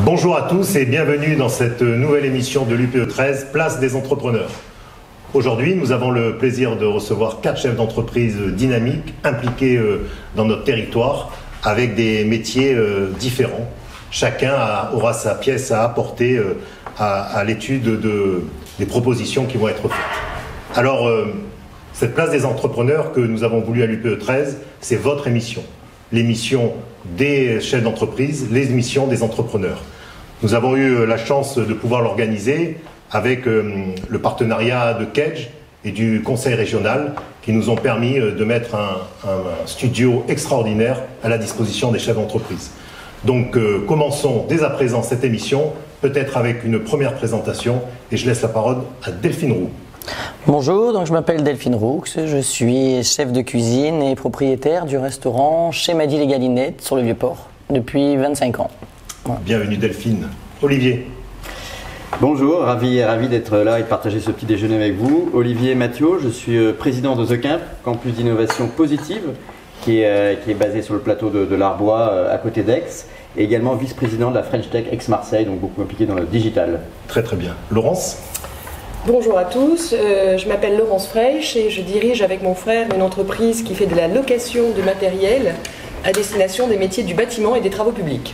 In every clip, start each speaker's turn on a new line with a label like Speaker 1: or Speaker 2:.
Speaker 1: Bonjour à tous et bienvenue dans cette nouvelle émission de l'UPE 13, Place des entrepreneurs. Aujourd'hui, nous avons le plaisir de recevoir 4 chefs d'entreprise dynamiques, impliqués dans notre territoire, avec des métiers différents. Chacun aura sa pièce à apporter à l'étude des propositions qui vont être faites. Alors, cette place des entrepreneurs que nous avons voulu à l'UPE 13, c'est votre émission. L'émission des chefs d'entreprise, l'émission des entrepreneurs. Nous avons eu la chance de pouvoir l'organiser avec le partenariat de Kedge et du Conseil régional qui nous ont permis de mettre un studio extraordinaire à la disposition des chefs d'entreprise. Donc commençons dès à présent cette émission, peut-être avec une première présentation, et je laisse la parole à Delphine Roux.
Speaker 2: Bonjour, donc je m'appelle Delphine Roux, je suis chef de cuisine et propriétaire du restaurant Chez Maddy les Galinettes sur le Vieux-Port depuis 25 ans. Voilà.
Speaker 1: Bienvenue Delphine. Olivier.
Speaker 3: Bonjour, ravi d'être là et de partager ce petit déjeuner avec vous. Olivier Mathieu, je suis président de The Camp, campus d'innovation positive, qui est basé sur le plateau de l'Arbois à côté d'Aix, et également vice-président de la French Tech Aix-Marseille, donc beaucoup impliqué dans le digital.
Speaker 1: Très très bien. Laurence.
Speaker 4: Bonjour à tous, je m'appelle Laurence Freych et je dirige avec mon frère une entreprise qui fait de la location de matériel à destination des métiers du bâtiment et des travaux publics.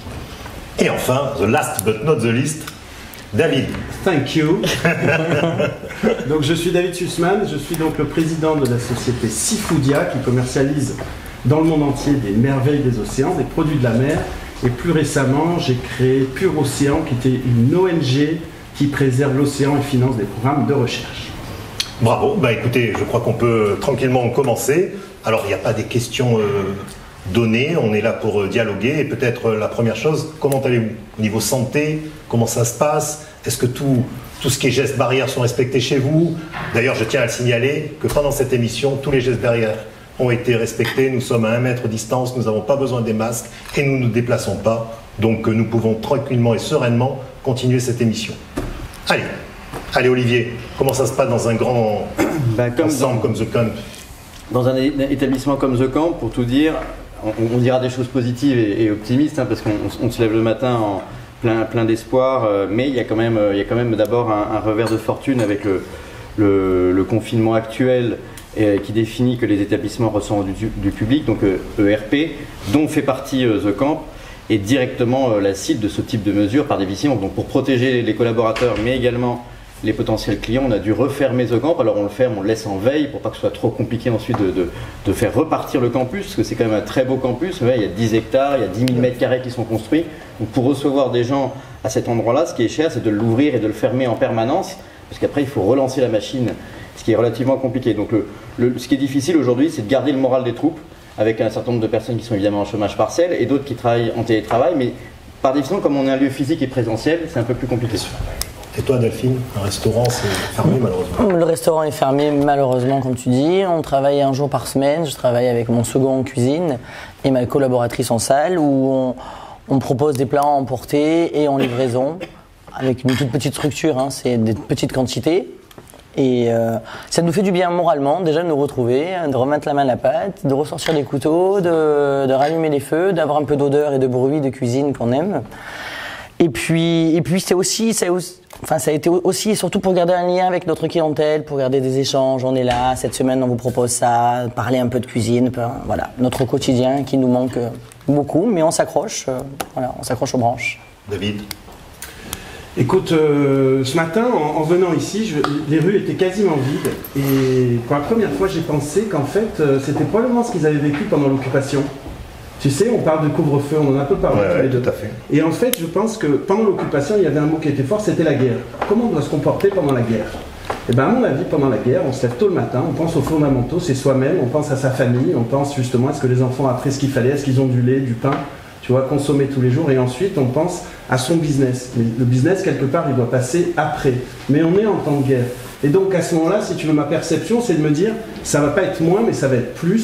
Speaker 1: Et enfin, the last but not the least, David.
Speaker 5: Thank you. Donc je suis David Sussman, je suis donc le président de la société Seafoodia qui commercialise dans le monde entier des merveilles des océans, des produits de la mer. Et plus récemment, j'ai créé Pure Océan qui était une ONG qui préserve l'océan et finance des programmes de recherche.
Speaker 1: Bravo, écoutez, je crois qu'on peut tranquillement commencer. Alors il n'y a pas des questions données, on est là pour dialoguer et peut-être la première chose, comment allez-vous? Au niveau santé, comment ça se passe? Est-ce que tout ce qui est gestes barrières sont respectés chez vous? D'ailleurs, je tiens à le signaler que pendant cette émission, tous les gestes barrières ont été respectés. Nous sommes à 1 mètre de distance, nous n'avons pas besoin des masques et nous ne nous déplaçons pas. Donc nous pouvons tranquillement et sereinement continuer cette émission. Allez Olivier, comment ça se passe dans un grand ensemble comme The Camp?
Speaker 3: Dans un établissement comme The Camp, pour tout dire, on dira des choses positives et optimistes, parce qu'on se lève le matin en plein d'espoir, mais il y a quand même d'abord un revers de fortune avec le confinement actuel qui définit que les établissements reçoivent du public, donc ERP, dont fait partie The Camp, est directement la cible de ce type de mesures par définition. Donc pour protéger les collaborateurs, mais également les potentiels clients, on a dû refermer The Camp. Alors on le ferme, on le laisse en veille pour pas que ce soit trop compliqué ensuite de faire repartir le campus, parce que c'est quand même un très beau campus. Il y a 10 hectares, il y a 10 000 mètres carrés qui sont construits. Donc pour recevoir des gens à cet endroit-là, ce qui est cher, c'est de l'ouvrir et de le fermer en permanence, parce qu'après il faut relancer la machine, ce qui est relativement compliqué. Donc ce qui est difficile aujourd'hui, c'est de garder le moral des troupes, avec un certain nombre de personnes qui sont évidemment en chômage partiel et d'autres qui travaillent en télétravail, mais par définition, comme on est un lieu physique et présentiel, c'est un peu plus compliqué.
Speaker 1: Et toi Delphine, un restaurant c'est fermé malheureusement?
Speaker 2: Le restaurant est fermé malheureusement comme tu dis, on travaille 1 jour par semaine, je travaille avec mon second en cuisine et ma collaboratrice en salle où on propose des plats à emporter et en livraison avec une toute petite structure, c'est des petites quantités. Et ça nous fait du bien moralement déjà de nous retrouver, de remettre la main à la pâte, de ressortir les couteaux, de rallumer les feux, d'avoir un peu d'odeur et de bruit de cuisine qu'on aime. Et puis ça a été aussi et surtout pour garder un lien avec notre clientèle, pour garder des échanges. On est là, cette semaine on vous propose ça, parler un peu de cuisine, voilà, notre quotidien qui nous manque beaucoup, mais on s'accroche, on s'accroche aux branches.
Speaker 1: David.
Speaker 5: Écoute, ce matin, en venant ici, les rues étaient quasiment vides et pour la première fois, j'ai pensé qu'en fait, c'était probablement ce qu'ils avaient vécu pendant l'occupation. Tu sais, on parle de couvre-feu, on en a un peu parlé tous les deux.
Speaker 1: Tout à fait.
Speaker 5: Et en fait, je pense que pendant l'occupation, il y avait un mot qui était fort, c'était la guerre. Comment on doit se comporter pendant la guerre? Et bien, à mon avis, pendant la guerre, on se lève tôt le matin, on pense aux fondamentaux, c'est soi-même, on pense à sa famille, on pense justement, est-ce que les enfants ont appris ce qu'il fallait, est-ce qu'ils ont du lait, du pain, tu vois, consommer tous les jours, et ensuite on pense à son business. Mais le business, quelque part, il doit passer après. Mais on est en temps de guerre. Et donc à ce moment-là, si tu veux, ma perception, c'est de me dire, ça va pas être moins, mais ça va être plus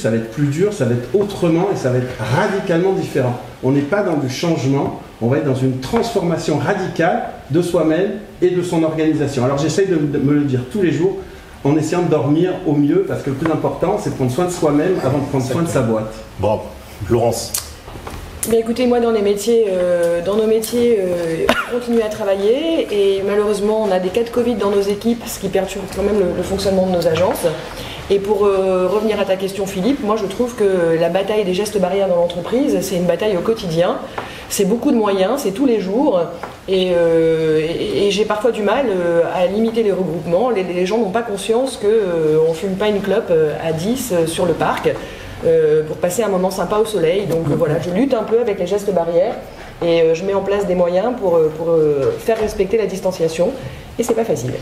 Speaker 5: dur, ça va être autrement, et ça va être radicalement différent. On n'est pas dans du changement, on va être dans une transformation radicale de soi-même et de son organisation. Alors j'essaye de me le dire tous les jours, en essayant de dormir au mieux, parce que le plus important, c'est de prendre soin de soi-même avant de prendre soin de sa boîte.
Speaker 1: Bon, Laurence.
Speaker 4: Mais écoutez, moi dans nos métiers, on continue à travailler et malheureusement on a des cas de Covid dans nos équipes, ce qui perturbe quand même le fonctionnement de nos agences. Et pour revenir à ta question Philippe, moi je trouve que la bataille des gestes barrières dans l'entreprise, c'est une bataille au quotidien. C'est beaucoup de moyens, c'est tous les jours et j'ai parfois du mal à limiter les regroupements. Les gens n'ont pas conscience qu'on ne fume pas une clope à 10 sur le parc pour passer un moment sympa au soleil. Donc voilà, je lutte un peu avec les gestes barrières et je mets en place des moyens pour faire respecter la distanciation et c'est pas facile.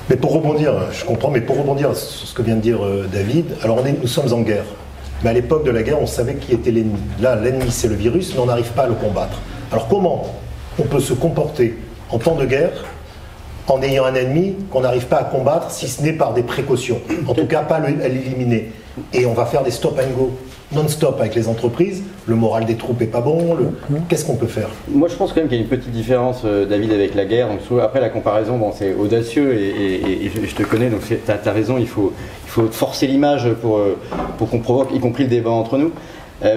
Speaker 1: Mais pour rebondir, je comprends, mais pour rebondir sur ce que vient de dire David, alors nous sommes en guerre. Mais à l'époque de la guerre, on savait qui était l'ennemi. Là, l'ennemi, c'est le virus, mais on n'arrive pas à le combattre. Alors comment on peut se comporter en temps de guerre en ayant un ennemi qu'on n'arrive pas à combattre, si ce n'est par des précautions? En tout cas, pas à l'éliminer. Et on va faire des stop and go non-stop avec les entreprises. Le moral des troupes n'est pas bon. Qu'est-ce qu'on peut faire?
Speaker 3: Moi, je pense quand même qu'il y a une petite différence, David, avec la guerre. Donc, après, la comparaison, bon, c'est audacieux et je te connais, donc tu as raison, il faut forcer l'image pour qu'on provoque, y compris le débat entre nous.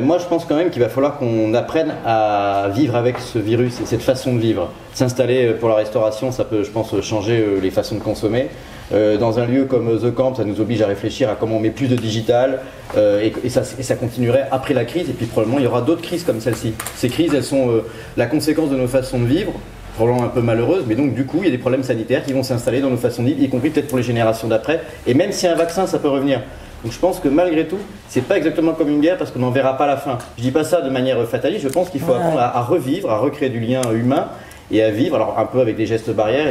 Speaker 3: Moi, je pense quand même qu'il va falloir qu'on apprenne à vivre avec ce virus et cette façon de vivre. S'installer pour la restauration, ça peut, je pense, changer les façons de consommer. Dans un lieu comme The Camp, ça nous oblige à réfléchir à comment on met plus de digital et ça continuerait après la crise. Et puis probablement, il y aura d'autres crises comme celle-ci. Ces crises, elles sont la conséquence de nos façons de vivre, probablement un peu malheureuses, mais donc du coup, il y a des problèmes sanitaires qui vont s'installer dans nos façons de vivre, y compris peut-être pour les générations d'après. Et même si un vaccin, ça peut revenir. Donc je pense que malgré tout, c'est pas exactement comme une guerre parce qu'on n'en verra pas la fin. Je dis pas ça de manière fataliste, je pense qu'il faut apprendre à revivre, à recréer du lien humain et à vivre, alors un peu avec des gestes barrières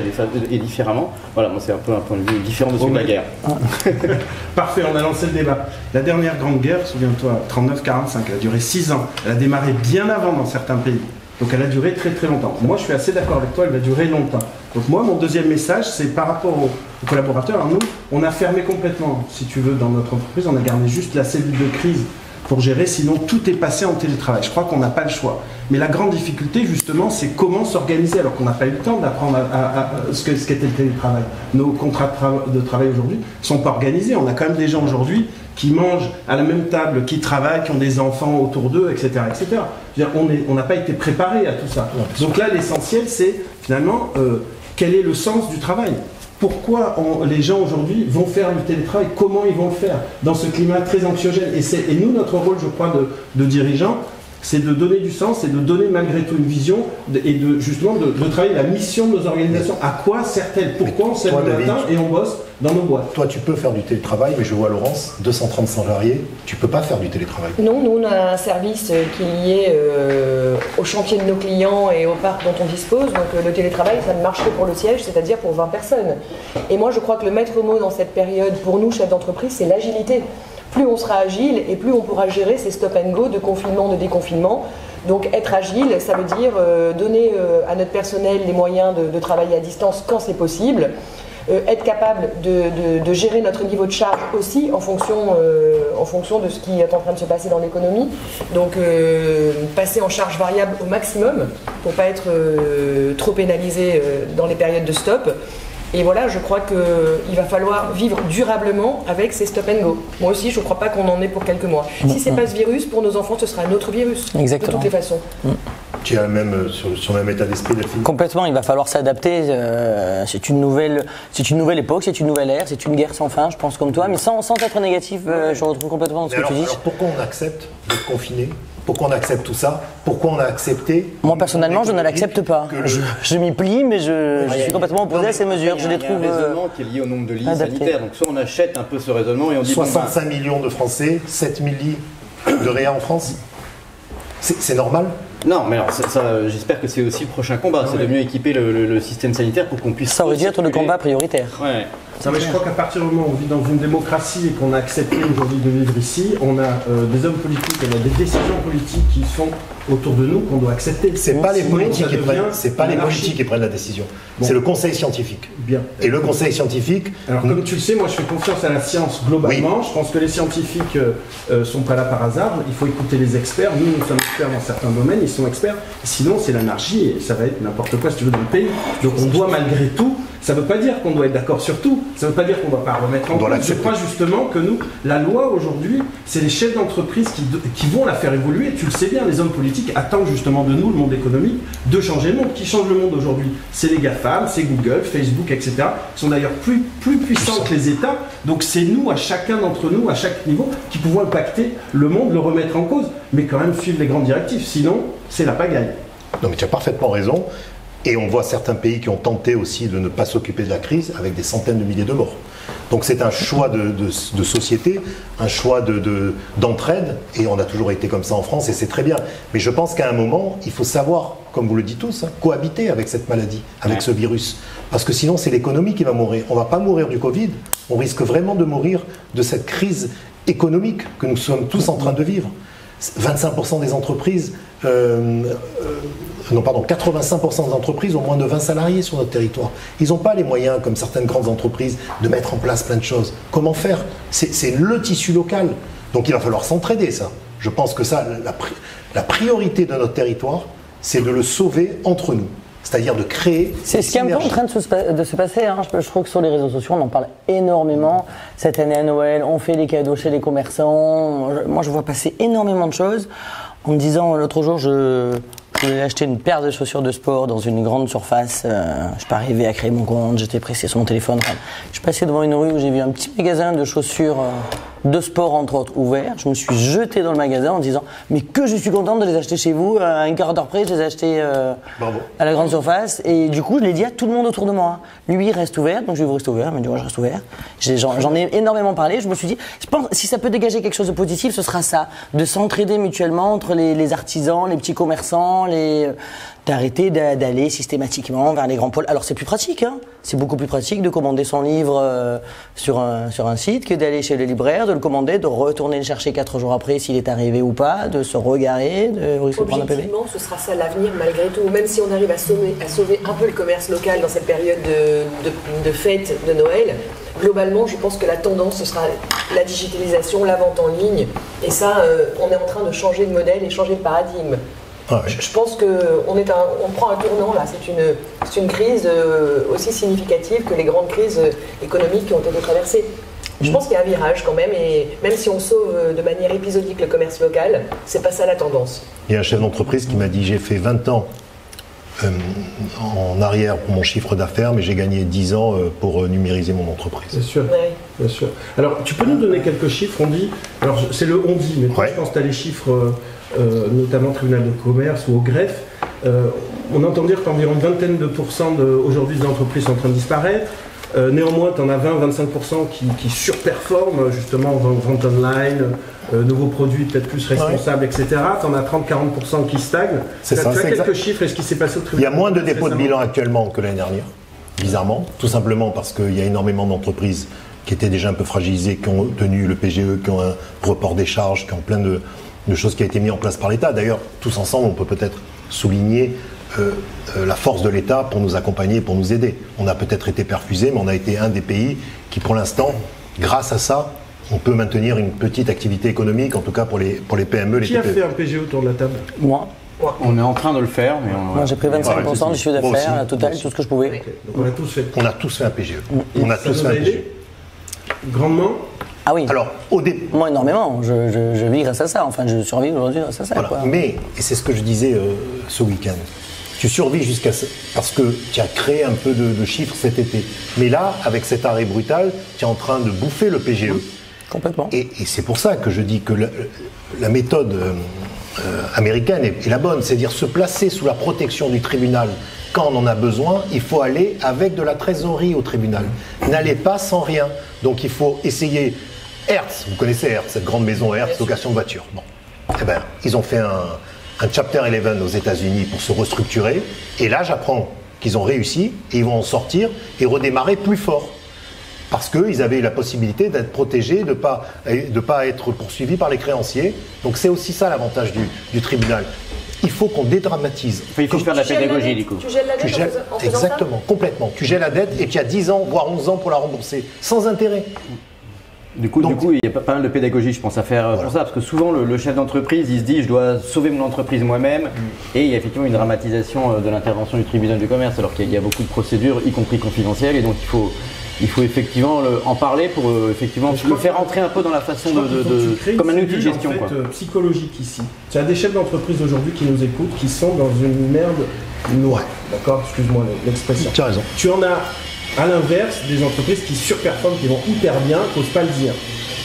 Speaker 3: et différemment. Voilà, moi c'est un peu un point de vue différent de celui de la guerre.
Speaker 5: Parfait, on a lancé le débat. La dernière grande guerre, souviens-toi, 39-45, elle a duré 6 ans. Elle a démarré bien avant dans certains pays. Donc elle a duré très très longtemps. Moi je suis assez d'accord avec toi, elle va durer longtemps. Donc moi mon deuxième message c'est par rapport aux collaborateurs. Alors, nous on a fermé complètement, si tu veux, dans notre entreprise, on a gardé juste la cellule de crise pour gérer, sinon tout est passé en télétravail. Je crois qu'on n'a pas le choix. Mais la grande difficulté justement c'est comment s'organiser alors qu'on n'a pas eu le temps d'apprendre ce qu'était le télétravail. Nos contrats de travail aujourd'hui ne sont pas organisés. On a quand même des gens aujourd'hui qui mangent à la même table, qui travaillent, qui ont des enfants autour d'eux, etc. etc. Je veux dire, on n'a pas été préparé à tout ça. Donc là, l'essentiel, c'est finalement quel est le sens du travail. Pourquoi les gens aujourd'hui vont faire le télétravail? Comment ils vont le faire dans ce climat très anxiogène? Et nous, notre rôle, je crois, de dirigeants, c'est de donner du sens et de donner malgré tout une vision et justement de travailler la mission de nos organisations. À quoi sert-elle? Pourquoi on se lève le matin et on bosse dans nos boîtes?
Speaker 1: Toi, tu peux faire du télétravail, mais je vois Laurence, 230 salariés, tu peux pas faire du télétravail.
Speaker 4: Non, nous on a un service qui est lié au chantier de nos clients et au parc dont on dispose. Donc le télétravail, ça ne marche que pour le siège, c'est-à-dire pour 20 personnes. Et moi, je crois que le maître mot dans cette période, pour nous, chefs d'entreprise, c'est l'agilité. Plus on sera agile et plus on pourra gérer ces stop and go de confinement, de déconfinement. Donc être agile, ça veut dire donner à notre personnel les moyens de travailler à distance quand c'est possible, être capable de gérer notre niveau de charge aussi en fonction de ce qui est en train de se passer dans l'économie. Donc passer en charge variable au maximum pour ne pas être trop pénalisé dans les périodes de stop. Et voilà, je crois qu'il va falloir vivre durablement avec ces stop and go. Moi aussi, je ne crois pas qu'on en ait pour quelques mois. Si ce n'est pas ce virus, pour nos enfants, ce sera un autre virus.
Speaker 2: Exactement.
Speaker 4: De toutes les façons.
Speaker 1: Tu as même sur le même état d'esprit, Delphine?
Speaker 2: Complètement, il va falloir s'adapter. C'est une nouvelle époque, c'est une nouvelle ère, c'est une guerre sans fin, je pense comme toi, mais sans être négatif, je retrouve complètement ce que tu dis.
Speaker 1: Alors pourquoi on accepte d'être confiné? Pourquoi on accepte tout ça? Pourquoi on a accepté?
Speaker 2: Moi personnellement, je ne l'accepte pas. Je m'y plie, mais je suis complètement opposé à ces mesures. Je les trouve.
Speaker 3: Il y a un raisonnement qui est lié au nombre de lits sanitaires. Donc soit on achète un peu ce raisonnement et on dit
Speaker 1: 65 millions de Français, 7000 lits de réa en France. C'est normal?
Speaker 3: Non, mais alors j'espère que c'est aussi le prochain combat, c'est de mieux équiper le système sanitaire pour qu'on puisse...
Speaker 2: Ça aurait dû être le combat prioritaire.
Speaker 3: Ouais.
Speaker 5: Non, mais je crois qu'à partir du moment où on vit dans une démocratie et qu'on a accepté aujourd'hui de vivre ici, on a des hommes politiques, on a des décisions politiques qui sont autour de nous qu'on doit accepter.
Speaker 1: C'est pas les politiques qui prennent la décision. Bon. C'est le conseil scientifique.
Speaker 5: Bien.
Speaker 1: Et le conseil scientifique.
Speaker 5: Alors comme tu le sais, moi je fais confiance à la science globalement. Oui. Je pense que les scientifiques sont pas là par hasard. Il faut écouter les experts. Nous sommes experts dans certains domaines, ils sont experts. Sinon c'est l'anarchie et ça va être n'importe quoi si tu veux dans le pays. Donc on doit malgré tout. Ça ne veut pas dire qu'on doit être d'accord sur tout, ça ne veut pas dire qu'on ne doit pas remettre en cause. Je crois justement que nous, la loi aujourd'hui, c'est les chefs d'entreprise qui vont la faire évoluer. Tu le sais bien, les hommes politiques attendent justement de nous, le monde économique, de changer le monde. Qui change le monde aujourd'hui? C'est les GAFAM, c'est Google, Facebook, etc. Qui sont d'ailleurs plus puissants que les États. Donc c'est nous, à chacun d'entre nous, à chaque niveau, qui pouvons impacter le monde, le remettre en cause, mais quand même suivre les grandes directives. Sinon, c'est la pagaille.
Speaker 1: Non, mais tu as parfaitement raison. Et on voit certains pays qui ont tenté aussi de ne pas s'occuper de la crise avec des centaines de milliers de morts. Donc c'est un choix de société, un choix d'entraide, et on a toujours été comme ça en France, et c'est très bien. Mais je pense qu'à un moment, il faut savoir, comme vous le dites tous, cohabiter avec cette maladie, avec ce virus. Parce que sinon, c'est l'économie qui va mourir. On ne va pas mourir du Covid, on risque vraiment de mourir de cette crise économique que nous sommes tous en train de vivre. 25% des entreprises... 85% des entreprises ont moins de 20 salariés sur notre territoire. Ils n'ont pas les moyens, comme certaines grandes entreprises, de mettre en place plein de choses. Comment faire? C'est le tissu local. Donc il va falloir s'entraider, ça. Je pense que ça, la priorité de notre territoire, c'est de le sauver entre nous. C'est-à-dire de créer...
Speaker 2: C'est ce qui est un peu en train de se passer. Hein. Je trouve que sur les réseaux sociaux, on en parle énormément. Cette année à Noël, on fait les cadeaux chez les commerçants. Moi, je vois passer énormément de choses. En me disant, l'autre jour, je voulais acheter une paire de chaussures de sport dans une grande surface. Je suis pas arrivé à créer mon compte, j'étais pressé sur mon téléphone. Je suis passé devant une rue où j'ai vu un petit magasin de chaussures de sport, entre autres, ouvert. Je me suis jeté dans le magasin en disant « Mais que je suis contente de les acheter chez vous. À un quart d'heure près, je les ai achetés à la grande surface. » Et du coup, je l'ai dit à tout le monde autour de moi. Lui, il reste ouvert, donc je lui ai dit « Vous restez ouvert ?» Il m'a dit « Moi, je reste ouvert. » J'en ai énormément parlé. Je me suis dit « Je pense si ça peut dégager quelque chose de positif, ce sera ça. De s'entraider mutuellement entre les artisans, les petits commerçants, d'arrêter d'aller systématiquement vers les grands pôles. Alors c'est plus pratique, hein. C'est beaucoup plus pratique de commander son livre sur un site que d'aller chez le libraire, de le commander, de retourner le chercher 4 jours après s'il est arrivé ou pas, de se regarer, de se prendre un PV.
Speaker 4: Objectivement, ce sera ça l'avenir malgré tout. Même si on arrive à sauver un peu le commerce local dans cette période de fête de Noël, globalement, je pense que la tendance, ce sera la digitalisation, la vente en ligne. Et ça, on est en train de changer de modèle et changer de paradigme.
Speaker 1: Ah oui.
Speaker 4: Je pense qu'on prend un tournant là. C'est une crise aussi significative que les grandes crises économiques qui ont été traversées. Je pense qu'il y a un virage quand même, et même si on sauve de manière épisodique le commerce local, c'est pas ça la tendance.
Speaker 1: Il y a un chef d'entreprise qui m'a dit « J'ai fait 20 ans en arrière pour mon chiffre d'affaires, mais j'ai gagné 10 ans pour numériser mon entreprise. »
Speaker 5: C'est sûr,
Speaker 4: Ouais.
Speaker 5: bien sûr. Alors, tu peux nous donner quelques chiffres? On dit, alors c'est le on dit, mais toi, je pense que tu as les chiffres, notamment au tribunal de commerce ou au greffe. On entend dire qu'environ une vingtaine de pourcents aujourd'hui des entreprises sont en train de disparaître. Néanmoins, tu en as 20-25% qui surperforment, justement, en vente online, nouveaux produits peut-être plus responsables, etc. Tu en as 30-40% qui stagnent.
Speaker 1: C'est ça,
Speaker 5: tu as
Speaker 1: c'est
Speaker 5: quelques
Speaker 1: exact.
Speaker 5: chiffres, est-ce qui s'est passé au
Speaker 1: Il y
Speaker 5: tribunal?
Speaker 1: a moins de dépôts de bilan actuellement que l'année dernière, bizarrement, tout simplement parce qu'il y a énormément d'entreprises qui étaient déjà un peu fragilisées, qui ont tenu le PGE, qui ont un report des charges, qui ont plein de choses qui ont été mises en place par l'État. D'ailleurs, tous ensemble, on peut peut-être souligner la force de l'État pour nous accompagner, pour nous aider. On a peut-être été perfusé, mais on a été un des pays qui, pour l'instant, grâce à ça, on peut maintenir une petite activité économique, en tout cas pour les PME, les
Speaker 5: Qui a
Speaker 1: TPE.
Speaker 5: fait un PGE autour de la table?
Speaker 2: Moi,
Speaker 3: On est en train de le faire, mais
Speaker 2: moi j'ai pris 25% du chiffre
Speaker 1: Moi aussi,
Speaker 2: d'affaires, la totale,
Speaker 1: moi aussi.
Speaker 2: tout ce que je pouvais.
Speaker 5: Donc on a tous fait.
Speaker 1: On a tous fait un PGE.
Speaker 5: Et
Speaker 1: On a
Speaker 5: ça
Speaker 1: tous
Speaker 5: nous
Speaker 1: fait
Speaker 5: a
Speaker 1: un
Speaker 5: aidé
Speaker 1: PGE.
Speaker 5: Grandement.
Speaker 2: Ah oui,
Speaker 1: Alors, au début,
Speaker 2: moi énormément. Je vis grâce à ça. Enfin, je survis aujourd'hui grâce à ça.
Speaker 1: voilà.
Speaker 2: Quoi.
Speaker 1: Mais, et c'est ce que je disais ce week-end, tu survis jusqu'à ça, parce que tu as créé un peu de chiffres cet été. Mais là, avec cet arrêt brutal, tu es en train de bouffer le PGE.
Speaker 2: Complètement.
Speaker 1: Et c'est pour ça que je dis que la méthode américaine est la bonne, c'est-à-dire se placer sous la protection du tribunal. Quand on en a besoin, il faut aller avec de la trésorerie au tribunal. N'allez pas sans rien. Donc il faut essayer. Hertz, vous connaissez Hertz, cette grande maison Hertz, location de voitures. Bon. Eh ben, ils ont fait un Chapter 11 aux États-Unis pour se restructurer. Et là, j'apprends qu'ils ont réussi et ils vont en sortir et redémarrer plus fort. Parce qu'ils avaient la possibilité d'être protégés, de pas être poursuivis par les créanciers. Donc c'est aussi ça l'avantage du tribunal. Il faut qu'on dédramatise.
Speaker 3: Il faut faire de la pédagogie, du coup.
Speaker 4: Tu gèles la
Speaker 1: Tu
Speaker 4: dette
Speaker 1: gèles,
Speaker 4: en faisant ça?
Speaker 1: exactement, complètement. Tu gèles la dette et tu as 10 ans, voire 11 ans pour la rembourser, sans intérêt.
Speaker 3: Du coup, il y a pas mal de pédagogie, je pense, à faire pour ça, parce que souvent le chef d'entreprise, il se dit je dois sauver mon entreprise moi-même, et il y a effectivement une dramatisation de l'intervention du tribunal du commerce, alors qu'il y a beaucoup de procédures, y compris confidentielles, et donc il faut effectivement en parler pour effectivement le faire entrer un peu dans la façon comme un outil de gestion.
Speaker 5: En fait, psychologique ici. Il y a des chefs d'entreprise aujourd'hui qui nous écoutent, qui sont dans une merde noire. D'accord, excuse-moi l'expression.
Speaker 1: Tu as raison.
Speaker 5: Tu en as à l'inverse des entreprises qui surperforment, qui vont hyper bien, n'osent pas le dire.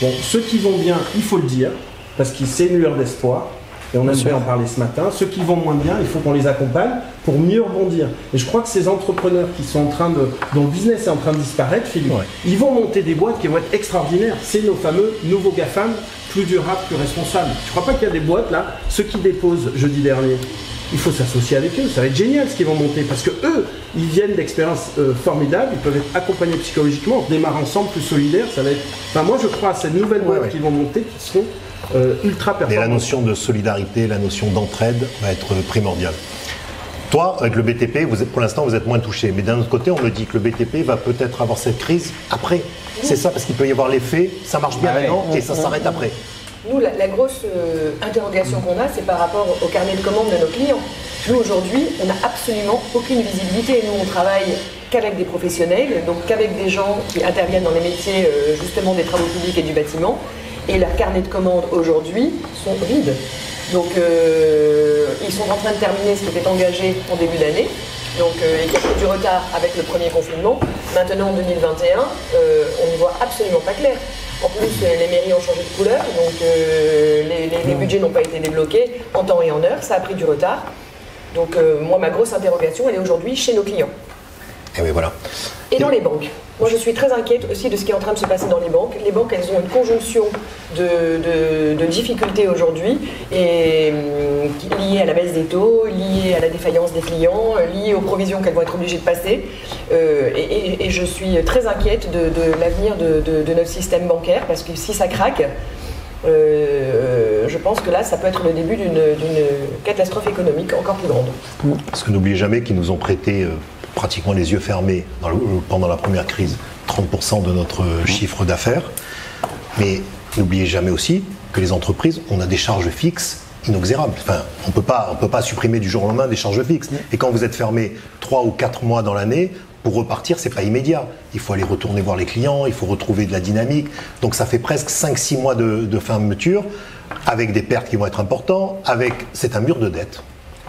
Speaker 5: Bon, ceux qui vont bien, il faut le dire, parce que c'est une lueur d'espoir. Et on aimerait en parler ce matin. Ceux qui vont moins bien, il faut qu'on les accompagne pour mieux rebondir. Et je crois que ces entrepreneurs qui sont dont le business est en train de disparaître, Philippe, ils vont monter des boîtes qui vont être extraordinaires. C'est nos fameux nouveaux GAFAM, plus durables, plus responsables. Je crois pas qu'il y a des boîtes là, ceux qui déposent jeudi dernier. Il faut s'associer avec eux, ça va être génial ce qu'ils vont monter, parce que eux, ils viennent d'expériences formidables, ils peuvent être accompagnés psychologiquement, on démarre ensemble, plus solidaires, ça va être... Enfin, moi je crois à ces nouvelles boîtes qui vont monter, qui seront ultra performantes.
Speaker 1: Et la notion de solidarité, la notion d'entraide va être primordiale. Toi, avec le BTP, pour l'instant, vous êtes moins touché, mais d'un autre côté, on me dit que le BTP va peut-être avoir cette crise après. C'est ça, parce qu'il peut y avoir l'effet, ça marche bien maintenant, et ça s'arrête après.
Speaker 4: Nous, la grosse interrogation qu'on a, c'est par rapport au carnet de commandes de nos clients. Nous, aujourd'hui, on n'a absolument aucune visibilité. Nous, on travaille qu'avec des professionnels, donc qu'avec des gens qui interviennent dans les métiers justement des travaux publics et du bâtiment. Et leurs carnets de commandes aujourd'hui sont vides. Donc, ils sont en train de terminer ce qui était engagé en début d'année. Donc, il y a eu du retard avec le premier confinement. Maintenant, en 2021, on ne voit absolument pas clair. En plus, les mairies ont changé de couleur, donc les budgets n'ont pas été débloqués en temps et en heure, ça a pris du retard. Donc moi, ma grosse interrogation, elle est aujourd'hui chez nos clients.
Speaker 1: Et oui, voilà.
Speaker 4: Et dans les banques. Moi, je suis très inquiète aussi de ce qui est en train de se passer dans les banques. Les banques, elles ont une conjonction de difficultés aujourd'hui, et liées à la baisse des taux, liées à la défaillance des clients, liées aux provisions qu'elles vont être obligées de passer. Et je suis très inquiète de l'avenir de notre système bancaire, parce que si ça craque, je pense que là, ça peut être le début d'une catastrophe économique encore plus grande.
Speaker 1: Parce que n'oubliez jamais qu'ils nous ont prêté pratiquement les yeux fermés pendant la première crise, 30% de notre chiffre d'affaires. Mais n'oubliez jamais aussi que les entreprises, on a des charges fixes inexorables. Enfin, on peut pas supprimer du jour au lendemain des charges fixes. Et quand vous êtes fermé 3 ou 4 mois dans l'année, pour repartir, c'est pas immédiat. Il faut aller retourner voir les clients, il faut retrouver de la dynamique. Donc ça fait presque 5-6 mois de fermeture, avec des pertes qui vont être importantes, c'est un mur de dette.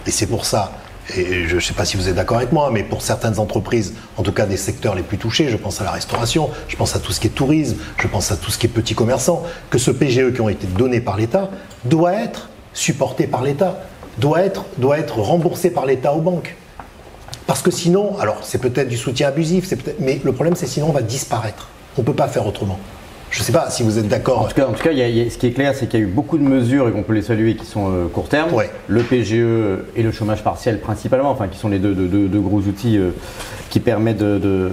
Speaker 1: Et c'est pour ça, et je ne sais pas si vous êtes d'accord avec moi, mais pour certaines entreprises, en tout cas des secteurs les plus touchés, je pense à la restauration, je pense à tout ce qui est tourisme, je pense à tout ce qui est petits commerçants, que ce PGE qui ont été donnés par l'État doit être supporté par l'État, doit être remboursé par l'État aux banques. Parce que sinon, alors c'est peut-être du soutien abusif, mais le problème c'est sinon on va disparaître. On ne peut pas faire autrement. Je ne sais pas si vous êtes d'accord.
Speaker 3: En tout cas ce qui est clair, c'est qu'il y a eu beaucoup de mesures, et qu'on peut les saluer, qui sont court terme.
Speaker 1: Ouais.
Speaker 3: Le PGE et le chômage partiel principalement, enfin, qui sont les deux gros outils qui permettent de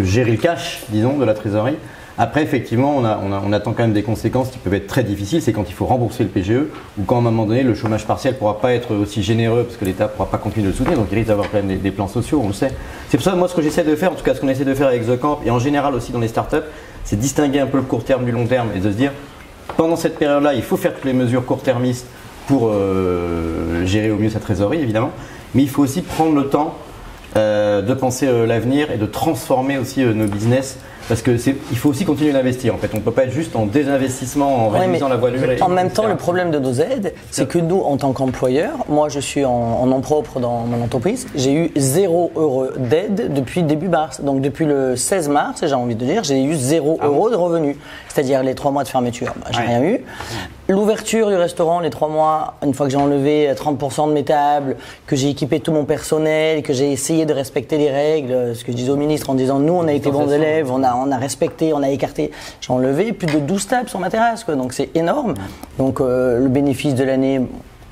Speaker 3: gérer le cash, disons, de la trésorerie. Après, effectivement, on attend quand même des conséquences qui peuvent être très difficiles. C'est quand il faut rembourser le PGE, ou quand à un moment donné, le chômage partiel ne pourra pas être aussi généreux parce que l'État ne pourra pas continuer de le soutenir. Donc il risque d'avoir quand même des plans sociaux, on le sait. C'est pour ça, moi, ce que j'essaie de faire, en tout cas ce qu'on essaie de faire avec The Camp, et en général aussi dans les startups, c'est distinguer un peu le court terme du long terme, et de se dire, pendant cette période-là, il faut faire toutes les mesures court-termistes pour gérer au mieux sa trésorerie, évidemment. Mais il faut aussi prendre le temps de penser l'avenir et de transformer aussi nos business. Parce qu'il faut aussi continuer d'investir. En fait, on ne peut pas être juste en désinvestissement, en réduisant la voilure.
Speaker 2: En même temps, le problème de nos aides, c'est que nous, en tant qu'employeurs, moi je suis en nom propre dans mon entreprise, j'ai eu 0 € d'aide depuis début mars. Donc depuis le 16 mars, j'ai envie de dire, j'ai eu 0 € de revenus. C'est-à-dire les 3 mois de fermeture, j'ai rien eu. L'ouverture du restaurant, les 3 mois, une fois que j'ai enlevé 30% de mes tables, que j'ai équipé tout mon personnel, que j'ai essayé de respecter les règles, ce que je disais au ministre en disant nous on a été bons élèves, on a respecté, on a écarté, j'ai enlevé plus de 12 tables sur ma terrasse, quoi. Donc c'est énorme. Donc le bénéfice de l'année,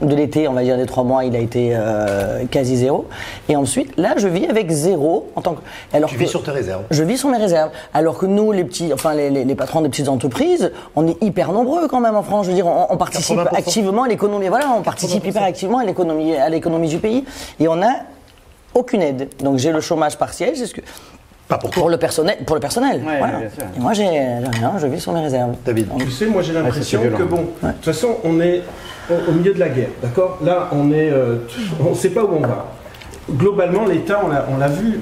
Speaker 2: de l'été, on va dire des 3 mois, il a été quasi 0. Et ensuite, là, je vis avec 0 en tant que. Alors
Speaker 1: tu vis sur tes réserves.
Speaker 2: Je vis sur mes réserves. Alors que nous, les patrons des petites entreprises, on est hyper nombreux quand même en France. Je veux dire, on participe 80%. Activement à l'économie. Voilà, on participe 80%. Hyper activement à l'économie du pays. Et on n'a aucune aide. Donc j'ai le chômage partiel, c'est ce que.
Speaker 1: Pas pour toi.
Speaker 2: Pour le personnel.
Speaker 3: Ouais,
Speaker 2: Voilà.
Speaker 3: bien sûr.
Speaker 2: Et moi, j'ai rien, je vis sur mes réserves.
Speaker 1: David.
Speaker 5: Tu sais, moi j'ai l'impression
Speaker 3: c'est violent.
Speaker 5: que de toute façon, on est au milieu de la guerre, d'accord? Là, on ne sait pas où on va. Globalement, l'État, on l'a vu,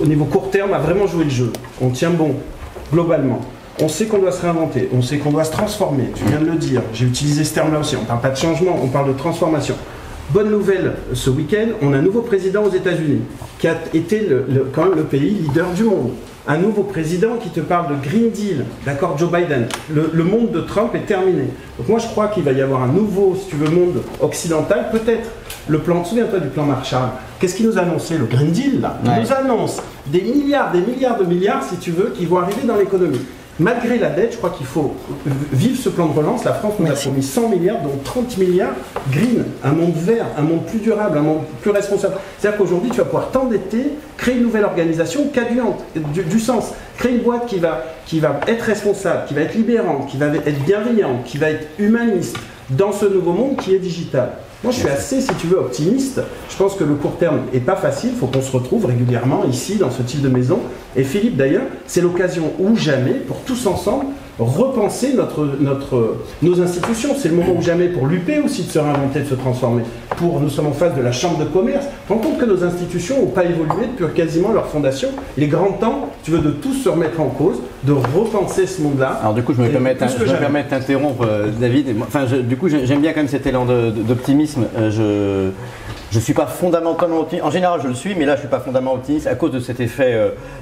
Speaker 5: au niveau court terme, a vraiment joué le jeu. On tient bon, globalement. On sait qu'on doit se réinventer, on sait qu'on doit se transformer, tu viens de le dire, j'ai utilisé ce terme-là aussi, on ne parle pas de changement, on parle de transformation. Bonne nouvelle, ce week-end, on a un nouveau président aux États-Unis, qui a été quand même le pays leader du monde. Un nouveau président qui te parle de Green Deal, d'accord, Joe Biden. Le monde de Trump est terminé. Donc moi je crois qu'il va y avoir un nouveau, si tu veux, monde occidental, peut-être. Le plan, souviens-toi du plan Marshall. Qu'est-ce qu'il nous a annoncé, le Green Deal, là? Il nous annonce des milliards de milliards, si tu veux, qui vont arriver dans l'économie. Malgré la dette, je crois qu'il faut vivre ce plan de relance. La France nous a promis 100 milliards, dont 30 milliards green, un monde vert, un monde plus durable, un monde plus responsable. C'est-à-dire qu'aujourd'hui, tu vas pouvoir t'endetter, créer une nouvelle organisation qui a du sens. Créer une boîte qui va être responsable, qui va être libérante, qui va être bienveillante, qui va être humaniste dans ce nouveau monde qui est digital. Moi, je suis assez, si tu veux, optimiste. Je pense que le court terme n'est pas facile. Il faut qu'on se retrouve régulièrement ici, dans ce type de maison. Et Philippe, d'ailleurs, c'est l'occasion ou jamais, pour tous ensemble, repenser nos institutions. C'est le moment ou jamais pour l'UP aussi de se réinventer, de se transformer. Nous sommes en face de la Chambre de commerce. Tu te rends compte que nos institutions n'ont pas évolué depuis quasiment leur fondation. Il est grand temps, si tu veux, de tous se remettre en cause, de repenser ce monde-là.
Speaker 3: Alors du coup, je me permets d'interrompre David. Du coup, j'aime bien quand même cet élan d'optimisme. Je ne suis pas fondamentalement optimiste. En général, je le suis, mais là, je ne suis pas fondamentalement optimiste à cause de cet effet,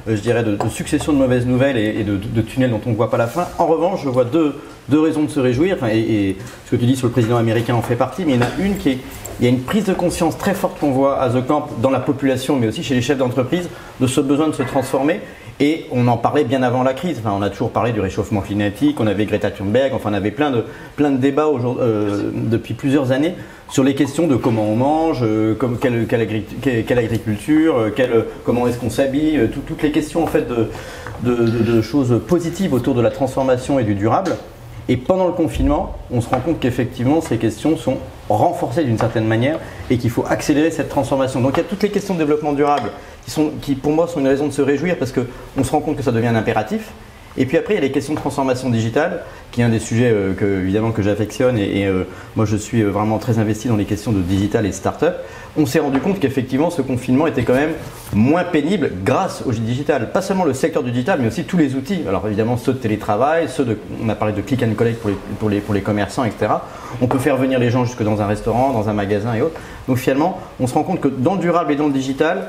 Speaker 3: je dirais, de succession de mauvaises nouvelles et de tunnels dont on ne voit pas la fin. En revanche, je vois deux raisons de se réjouir. Et ce que tu dis sur le président américain en fait partie, mais il y en a une qui est... Il y a une prise de conscience très forte qu'on voit à The Camp dans la population, mais aussi chez les chefs d'entreprise, de ce besoin de se transformer. Et on en parlait bien avant la crise. Enfin, on a toujours parlé du réchauffement climatique, on avait Greta Thunberg, enfin on avait plein de débats depuis plusieurs années sur les questions de comment on mange, quelle agriculture, comment est-ce qu'on s'habille, toutes les questions en fait de choses positives autour de la transformation et du durable. Et pendant le confinement, on se rend compte qu'effectivement ces questions sont renforcées d'une certaine manière et qu'il faut accélérer cette transformation. Donc il y a toutes les questions de développement durable qui pour moi sont une raison de se réjouir parce qu'on se rend compte que ça devient un impératif. Et puis après il y a les questions de transformation digitale qui est un des sujets évidemment que j'affectionne et moi je suis vraiment très investi dans les questions de digital et de start-up. On s'est rendu compte qu'effectivement ce confinement était quand même moins pénible grâce au digital. Pas seulement le secteur du digital mais aussi tous les outils. Alors évidemment ceux de télétravail, on a parlé de click and collect pour les commerçants, etc. On peut faire venir les gens jusque dans un restaurant, dans un magasin et autres. Donc finalement on se rend compte que dans le durable et dans le digital,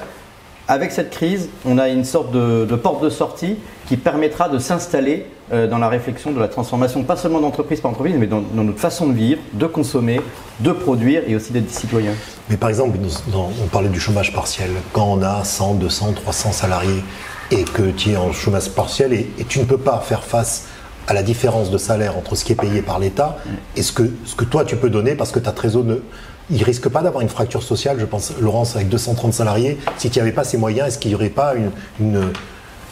Speaker 3: avec cette crise, on a une sorte de porte de sortie qui permettra de s'installer dans la réflexion de la transformation, pas seulement d'entreprise par entreprise, mais dans notre façon de vivre, de consommer, de produire et aussi d'être citoyen.
Speaker 1: Mais par exemple, on parlait du chômage partiel. Quand on a 100, 200, 300 salariés et que tu es en chômage partiel et tu ne peux pas faire face à la différence de salaire entre ce qui est payé par l'État et ce que toi tu peux donner parce que ta trésorerie il ne risque pas d'avoir une fracture sociale, je pense, Laurence, avec 230 salariés. Si tu n'y avais pas ces moyens, est-ce qu'il n'y aurait pas une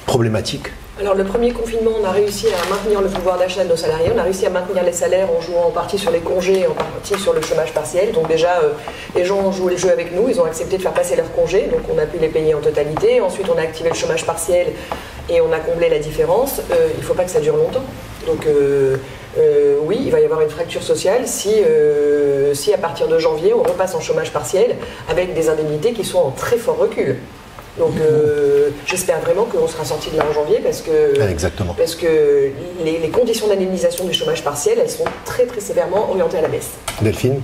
Speaker 1: problématique ?
Speaker 4: Alors le premier confinement, on a réussi à maintenir le pouvoir d'achat de nos salariés, on a réussi à maintenir les salaires en jouant en partie sur les congés et en partie sur le chômage partiel. Donc déjà, les gens ont joué le jeu avec nous, ils ont accepté de faire passer leurs congés, donc on a pu les payer en totalité. Ensuite, on a activé le chômage partiel et on a comblé la différence. Il ne faut pas que ça dure longtemps. Donc oui, il va y avoir une fracture sociale si à partir de janvier, on repasse en chômage partiel avec des indemnités qui sont en très fort recul. Donc j'espère vraiment qu'on sera sorti de là en janvier parce que les conditions d'indemnisation du chômage partiel, elles sont très très sévèrement orientées à la baisse.
Speaker 1: Delphine,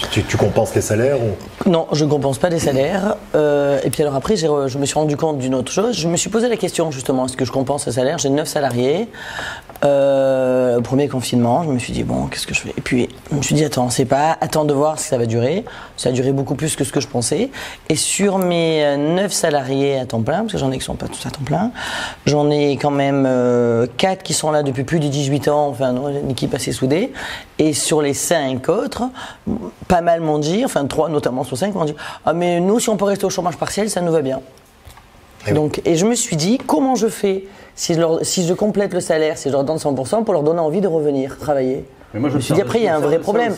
Speaker 1: tu compenses les salaires ou...
Speaker 2: Non, je ne compense pas les salaires. Et puis alors après, je me suis rendu compte d'une autre chose. Je me suis posé la question justement, est-ce que je compense les salaires ? J'ai 9 salariés. Au premier confinement, je me suis dit, bon, qu'est-ce que je fais ? Et puis, je me suis dit, attends de voir si ça va durer. Ça a duré beaucoup plus que ce que je pensais. Et sur mes 9 salariés à temps plein, parce que j'en ai qui ne sont pas tous à temps plein, j'en ai quand même 4 qui sont là depuis plus de 18 ans, enfin, une équipe assez soudée. Et sur les 5 autres, pas mal m'ont dit, enfin 3 notamment sur 5, m'ont dit, ah mais nous, si on peut rester au chômage partiel, ça nous va bien. Et je me suis dit, comment je fais si je complète le salaire, si je leur donne 100%, pour leur donner envie de revenir travailler ?
Speaker 3: Mais moi,
Speaker 2: je me suis dit, après, il y a un vrai problème.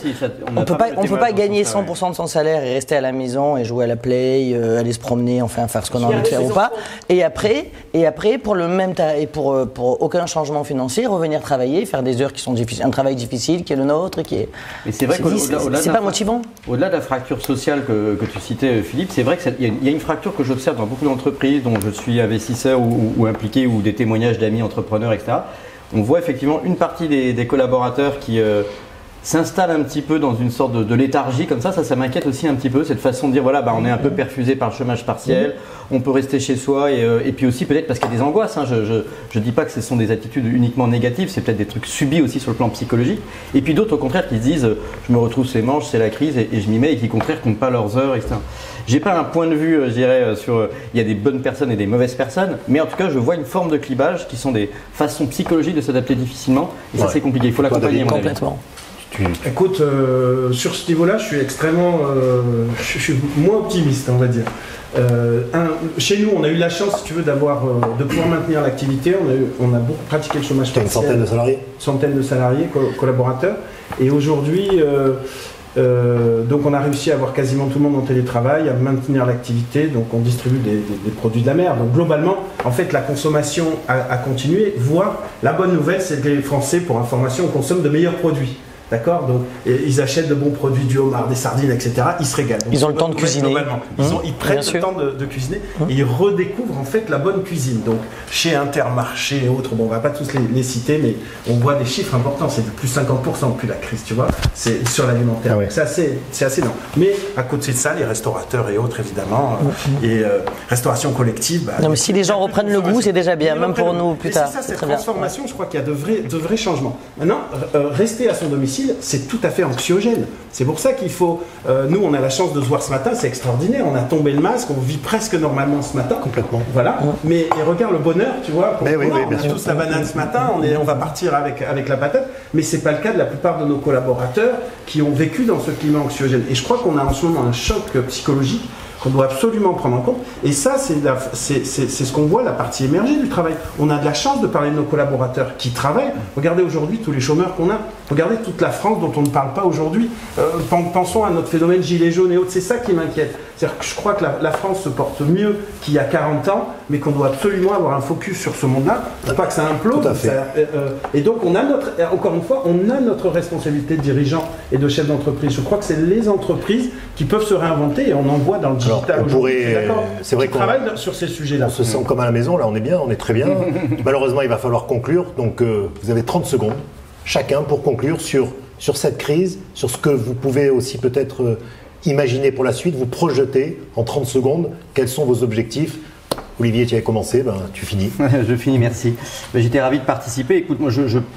Speaker 2: On peut pas gagner 100% de son salaire et rester à la maison et jouer à la play, aller se promener, enfin faire ce qu'on a envie de faire ou pas. Et après, pour le même et pour aucun changement financier, revenir travailler, faire des heures qui sont difficiles, un travail difficile qui est le nôtre, qui est.
Speaker 3: Mais c'est vrai qu'au-delà,
Speaker 2: c'est pas motivant.
Speaker 3: Au-delà de la fracture sociale que tu citais, Philippe, c'est vrai qu'il y a une fracture que j'observe dans beaucoup d'entreprises dont je suis investisseur ou impliqué, ou des témoignages d'amis entrepreneurs, etc. On voit effectivement une partie des collaborateurs qui s'installent un petit peu dans une sorte de léthargie comme ça m'inquiète aussi un petit peu, cette façon de dire voilà, on est un peu perfusé par le chômage partiel, on peut rester chez soi et puis aussi peut-être parce qu'il y a des angoisses, hein, je dis pas que ce sont des attitudes uniquement négatives, c'est peut-être des trucs subis aussi sur le plan psychologique, et puis d'autres au contraire qui se disent je me retrousse les manches, c'est la crise et je m'y mets, et qui au contraire comptent pas leurs heures, etc. J'ai pas un point de vue, je dirais, sur il y a des bonnes personnes et des mauvaises personnes, mais en tout cas je vois une forme de clivage qui sont des façons psychologiques de s'adapter difficilement, et ça c'est compliqué, il faut l'accompagner
Speaker 2: complètement.
Speaker 5: Écoute, sur ce niveau-là, je suis extrêmement, je suis moins optimiste, on va dire. Chez nous, on a eu la chance, si tu veux, de pouvoir maintenir l'activité. On a beaucoup pratiqué le chômage partiel.
Speaker 1: Une centaine de salariés.
Speaker 5: Centaine de salariés, collaborateurs. Et aujourd'hui, donc on a réussi à avoir quasiment tout le monde en télétravail, à maintenir l'activité. Donc on distribue des produits de la mer. Donc globalement, en fait, la consommation a continué. Voire, la bonne nouvelle, c'est que les Français, pour information, consomment de meilleurs produits. D'accord, donc ils achètent de bons produits, du homard, des sardines, etc. Ils se régalent. Donc,
Speaker 2: ils ont le temps de cuisiner.
Speaker 5: Ils prennent le temps de cuisiner et ils redécouvrent en fait la bonne cuisine. Donc chez Intermarché et autres, bon, on va pas tous les citer, mais on voit des chiffres importants. C'est de plus 50% depuis la crise, tu vois. C'est sur l'alimentaire. Ah ouais. C'est assez énorme. Mais à côté de ça, les restaurateurs et autres, évidemment, et restauration collective. Bah,
Speaker 2: non, mais si les gens reprennent le goût, c'est déjà bien, même pour nous plus tard.
Speaker 5: C'est ça, cette transformation. Je crois qu'il y a de vrais changements. Maintenant, rester à son domicile, c'est tout à fait anxiogène. C'est pour ça qu'il faut... nous, on a la chance de se voir ce matin, c'est extraordinaire. On a tombé le masque, on vit presque normalement ce matin.
Speaker 1: Complètement.
Speaker 5: Voilà. Mais et regarde le bonheur, tu vois.
Speaker 1: Oui,
Speaker 5: on a tous la banane ce matin, on va partir avec la patate. Mais ce n'est pas le cas de la plupart de nos collaborateurs qui ont vécu dans ce climat anxiogène. Et je crois qu'on a en ce moment un choc psychologique qu'on doit absolument prendre en compte. Et ça, c'est ce qu'on voit, la partie émergée du travail. On a de la chance de parler de nos collaborateurs qui travaillent. Regardez aujourd'hui tous les chômeurs qu'on a. Regardez toute la France dont on ne parle pas aujourd'hui. Pensons à notre phénomène gilet jaune et autres. C'est ça qui m'inquiète. C'est-à-dire que je crois que la France se porte mieux qu'il y a 40 ans, mais qu'on doit absolument avoir un focus sur ce monde-là, pour pas que ça implose.
Speaker 1: Tout à fait.
Speaker 5: Et donc, encore une fois, on a notre responsabilité de dirigeant et de chef d'entreprise. Je crois que c'est les entreprises qui peuvent se réinventer et on en voit dans le digital.
Speaker 1: C'est vrai qu'on
Speaker 5: travaille sur ces sujets-là.
Speaker 1: On se sent comme à la maison, là on est bien, on est très bien. Malheureusement, il va falloir conclure. Donc, vous avez 30 secondes, chacun, pour conclure sur cette crise, sur ce que vous pouvez aussi peut-être imaginer pour la suite, vous projeter en 30 secondes. Quels sont vos objectifs ? Olivier, tu avais commencé, tu finis.
Speaker 3: Je finis, merci. J'étais ravi de participer. Écoute, moi,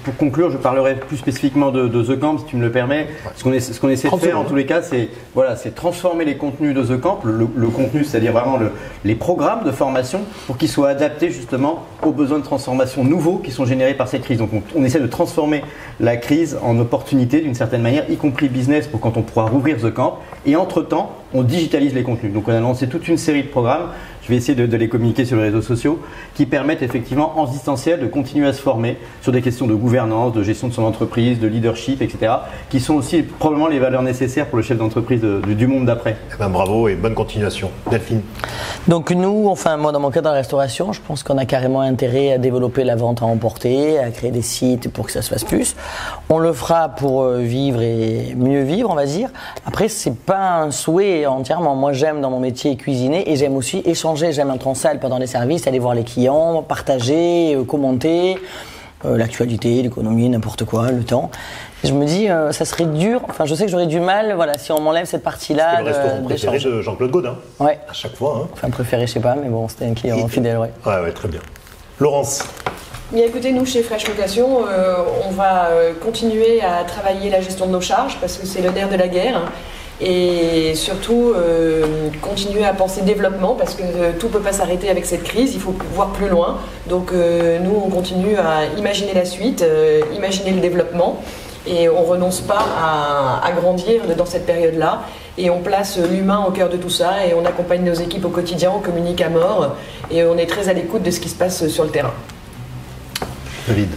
Speaker 3: pour conclure, je parlerai plus spécifiquement de The Camp, si tu me le permets. Ce qu'on essaie de faire, en tous les cas, c'est transformer les contenus de The Camp, le contenu, c'est-à-dire vraiment les programmes de formation, pour qu'ils soient adaptés justement aux besoins de transformation nouveaux qui sont générés par cette crise. Donc, on essaie de transformer la crise en opportunité d'une certaine manière, y compris business, pour quand on pourra rouvrir The Camp. Et entre-temps, on digitalise les contenus. Donc, on a lancé toute une série de programmes. Je vais essayer de les communiquer sur les réseaux sociaux qui permettent effectivement en distanciel de continuer à se former sur des questions de gouvernance, de gestion de son entreprise, de leadership, etc. qui sont aussi probablement les valeurs nécessaires pour le chef d'entreprise du monde d'après.
Speaker 1: Bravo et bonne continuation. Delphine.
Speaker 2: Donc nous, moi dans mon cas dans la restauration, je pense qu'on a carrément intérêt à développer la vente à emporter, à créer des sites pour que ça se fasse plus. On le fera pour vivre et mieux vivre, on va dire. Après, c'est pas un souhait entièrement. Moi, j'aime dans mon métier cuisiner et j'aime aussi échanger. J'aime être en salle pendant les services, aller voir les clients, partager, commenter l'actualité, l'économie, n'importe quoi, le temps. Et je me dis, ça serait dur. Enfin, je sais que j'aurais du mal, si on m'enlève cette partie-là.
Speaker 1: C'est le restaurant préféré de Jean-Claude Gaudin.
Speaker 2: Ouais.
Speaker 1: À chaque fois. Hein.
Speaker 2: Enfin, préféré, je sais pas, mais bon, c'était un client fidèle, ouais.
Speaker 1: Ouais, très bien. Laurence.
Speaker 4: Bien écoutez, nous chez Fresh Location, on va continuer à travailler la gestion de nos charges parce que c'est le nerf de la guerre. Et surtout continuer à penser développement parce que tout ne peut pas s'arrêter avec cette crise, il faut voir plus loin. Donc nous on continue à imaginer la suite, imaginer le développement et on ne renonce pas à grandir dans cette période-là et on place l'humain au cœur de tout ça et on accompagne nos équipes au quotidien, on communique à mort et on est très à l'écoute de ce qui se passe sur le terrain.
Speaker 1: David.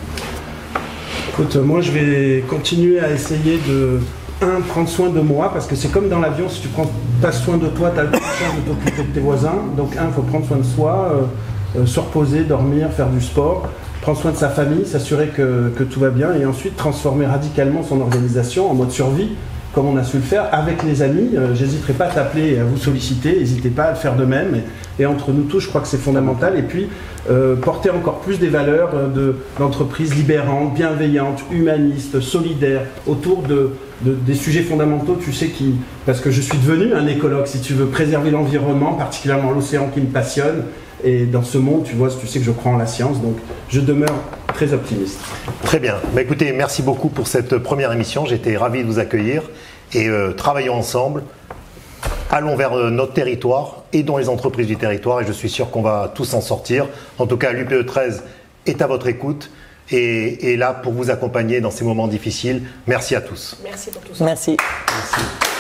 Speaker 5: Écoute, moi je vais continuer à essayer de prendre soin de moi, parce que c'est comme dans l'avion, si tu prends pas soin de toi, tu as le chance de t'occuper de tes voisins. Donc il faut prendre soin de soi, se reposer, dormir, faire du sport, prendre soin de sa famille, s'assurer que tout va bien, et ensuite transformer radicalement son organisation en mode survie, comme on a su le faire avec les amis. J'hésiterai pas à t'appeler et à vous solliciter, n'hésitez pas à le faire de même, et entre nous tous, je crois que c'est fondamental. Et puis porter encore plus des valeurs d'entreprise libérante, bienveillante, humaniste, solidaire, autour des sujets fondamentaux, tu sais, parce que je suis devenu un écologue, si tu veux, préserver l'environnement, particulièrement l'océan qui me passionne, et dans ce monde, tu sais que je crois en la science, donc je demeure très optimiste.
Speaker 1: Très bien. Bah, écoutez, merci beaucoup pour cette première émission, j'étais ravi de vous accueillir, et travaillons ensemble, allons vers notre territoire, aidons les entreprises du territoire, et je suis sûr qu'on va tous en sortir. En tout cas, l'UPE 13 est à votre écoute, et là pour vous accompagner dans ces moments difficiles. Merci à tous.
Speaker 4: Merci pour tout ça.
Speaker 2: Merci.
Speaker 1: Merci.